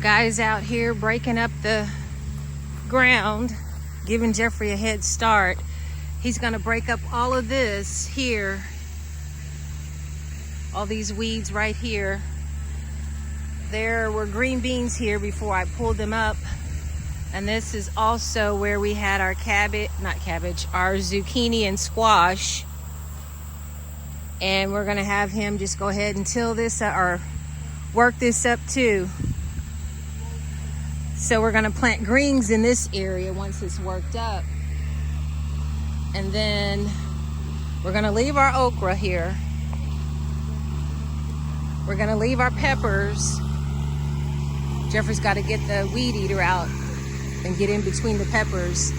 Guys out here breaking up the ground, giving Jeffrey a head start. He's gonna break up all of this here, all these weeds right here. There were green beans here before I pulled them up, and this is also where we had our our zucchini and squash. And we're gonna have him just go ahead and till this or work this up too. So we're gonna plant greens in this area once it's worked up. And then we're gonna leave our okra here. We're gonna leave our peppers. Jeffrey's gotta get the weed eater out and get in between the peppers.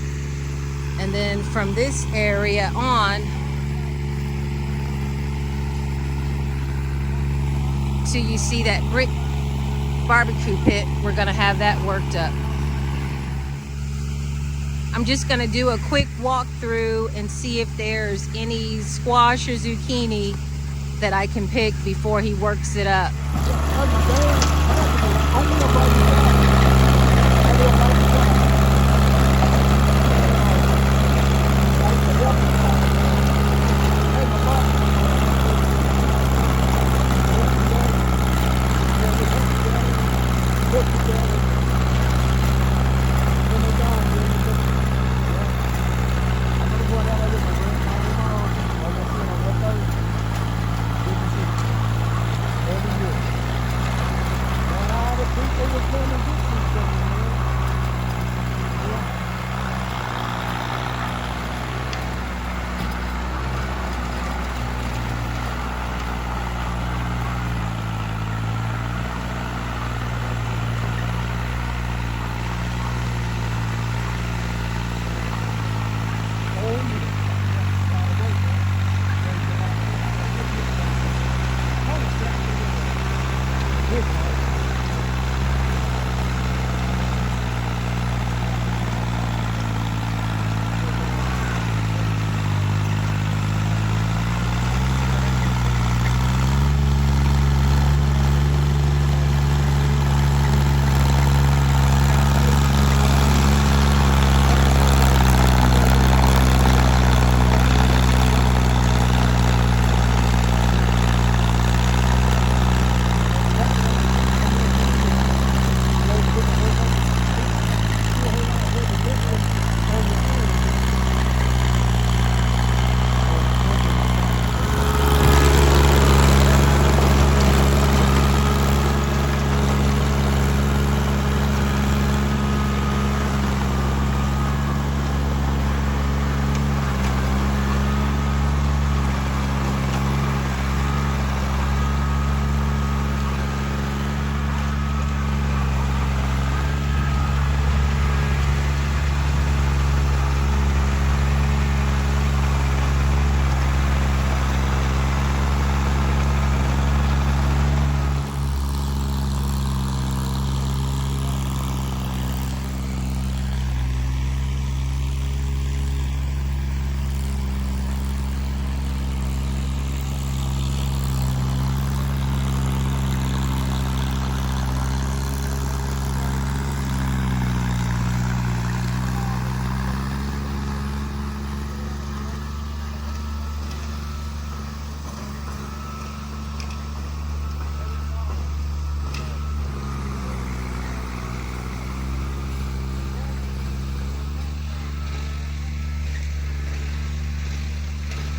And then from this area on till you see that brick barbecue pit, we're gonna have that worked up. I'm just gonna do a quick walkthrough and see if there's any squash or zucchini that I can pick before he works it up.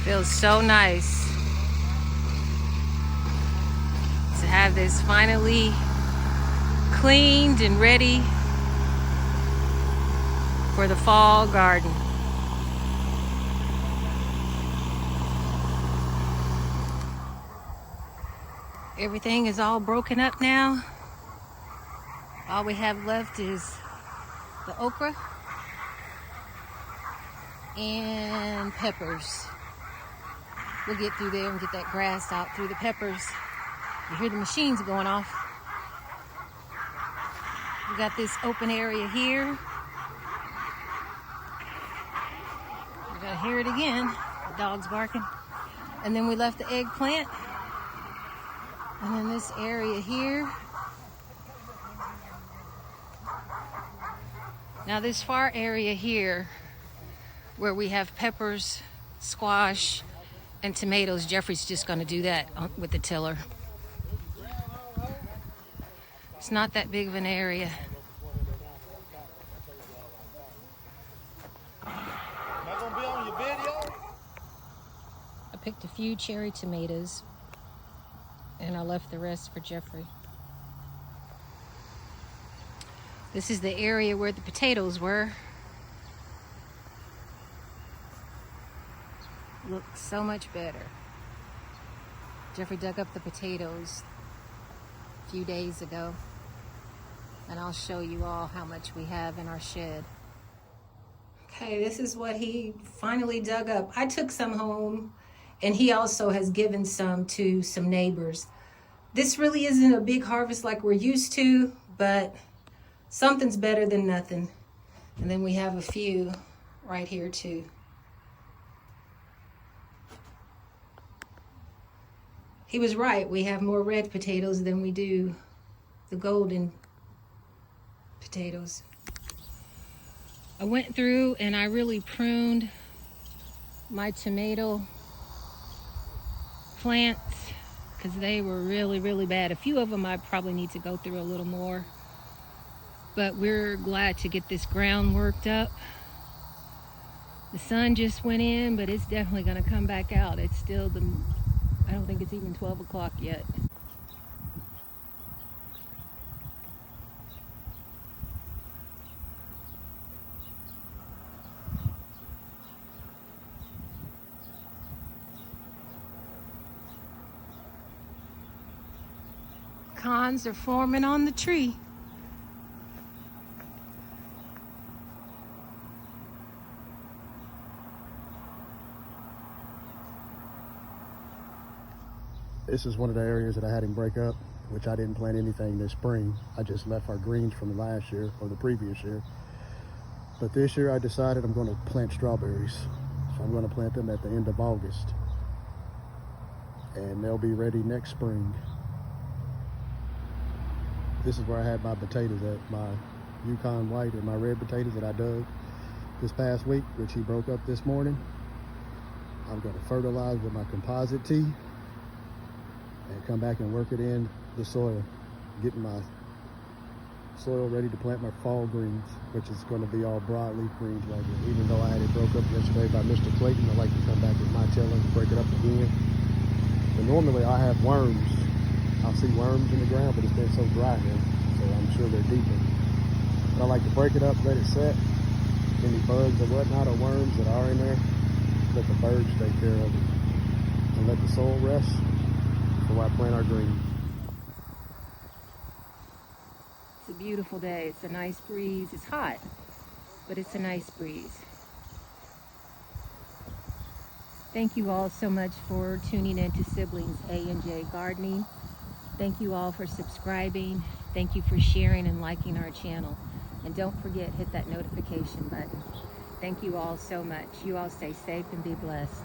Feels so nice to have this finally cleaned and ready for the fall garden. Everything is all broken up now. All we have left is the okra and peppers. We'll get through there and get that grass out through the peppers. You hear the machines going off. We got this open area here. You're gonna hear it again. The dog's barking. And then we left the eggplant. And then this area here Now this far area here where we have peppers, squash, and tomatoes, Jeffrey's just gonna do that with the tiller. It's not that big of an area. Not gonna be on your video? I picked a few cherry tomatoes and I left the rest for Jeffrey. This is the area where the potatoes were. Looks so much better. Jeffrey dug up the potatoes a few days ago, and I'll show you all how much we have in our shed. Okay, this is what he finally dug up. I took some home, and he also has given some to some neighbors. This really isn't a big harvest like we're used to, but something's better than nothing. And then we have a few right here too. He was right, we have more red potatoes than we do the golden potatoes. I went through and I really pruned my tomato plants because they were really bad. A few of them I probably need to go through a little more, but we're glad to get this ground worked up. The sun just went in, but it's definitely gonna come back out. It's still I don't think it's even 12 o'clock yet. Pecans are forming on the tree. This is one of the areas that I had him break up, which I didn't plant anything this spring. I just left our greens from the last year or the previous year. But this year I decided I'm going to plant strawberries. So I'm going to plant them at the end of August. And they'll be ready next spring. This is where I had my potatoes at, my Yukon white and my red potatoes that I dug this past week, which he broke up this morning. I'm going to fertilize with my composite tea and come back and work it in the soil, getting my soil ready to plant my fall greens, which is going to be all broadleaf greens right here. Even though I had it broke up yesterday by Mr. Clayton, I like to come back with my tiller and break it up again. But normally I have worms. I'll see worms in the ground, but it's been so dry here, so I'm sure they're deeper. But I like to break it up, let it set. Any bugs or whatnot or worms that are in there, let the birds take care of it. And let the soil rest before I plant our greens. It's a beautiful day. It's a nice breeze. It's hot, but it's a nice breeze. Thank you all so much for tuning in to Siblings A&J Gardening. Thank you all for subscribing. Thank you for sharing and liking our channel. And don't forget, hit that notification button. Thank you all so much. You all stay safe and be blessed.